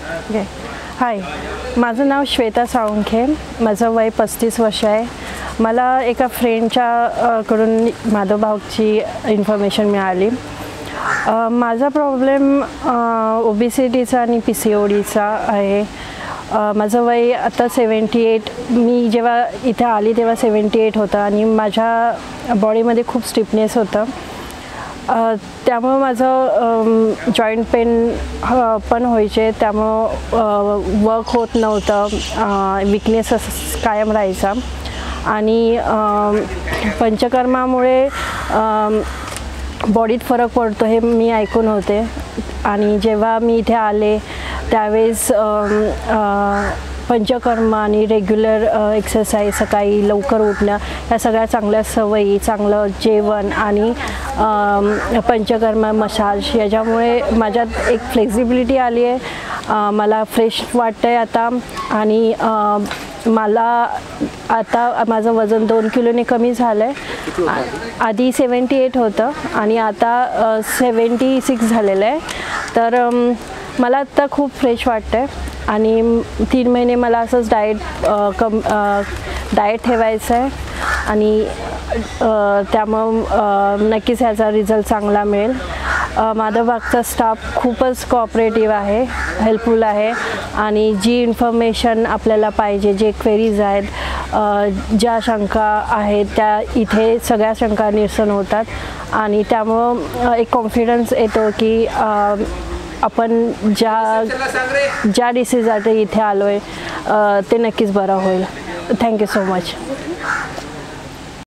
Okay. हाय, माझं नाव श्वेता साळुंखे. माझं वय 35 वर्ष आहे. मला एका फ्रेंडच्या कडून माधवबागची इन्फॉर्मेशन मिळाली. माझा प्रॉब्लेम ओबेसिटीचा आणि PCODचा आहे. माझं वय आता 78. मी जेव्हा इथे आली तेव्हा 78 होतं आणि माझ्या बॉडीमध्ये खूप स्टिफनेस होतं. त्यामुळं माझं जॉईंट पेन पण व्हायचे. त्यामुळं वर्क होत नव्हतं. विकनेस कायम राहायचा. आणि पंचकर्मामुळे बॉडीत फरक पडतो हे मी ऐकून होते. आणि जेव्हा मी इथे आले त्यावेळेस पंचकर्म आणि रेग्युलर एक्सरसाइज, सकाळी लवकर उठणं, या सगळ्या चांगल्या सवयी, चांगलं जेवण आणि पंचकर्म मसाज याच्यामुळे माझ्यात एक फ्लेक्झिबिलिटी आली आहे. मला फ्रेश वाटतं आहे आता. आणि मला आता माझं वजन 2 किलोने कमी झालं आहे. आधी 78 होतं आणि आता 76 झालेलं आहे. तर मला आता खूप फ्रेश वाटतं आहे. आणि 3 महिने मला असंच डाएट ठेवायचं आहे. आणि त्यामुळं नक्कीच ह्याचा रिझल्ट चांगला मिळेल. माधवबागचा स्टाफ खूपच कोऑपरेटिव्ह आहे, हेल्पफुल आहे. आणि जी इन्फॉर्मेशन आपल्याला पाहिजे, जे क्वेरीज आहेत, ज्या शंका आहेत, त्या इथे सगळ्या शंका निरसन होतात. आणि त्यामुळं एक कॉन्फिडन्स येतो की आपण ज्या डिसीजसाठी इथे आलो आहे ते नक्कीच बरं होईल. Thank you so much.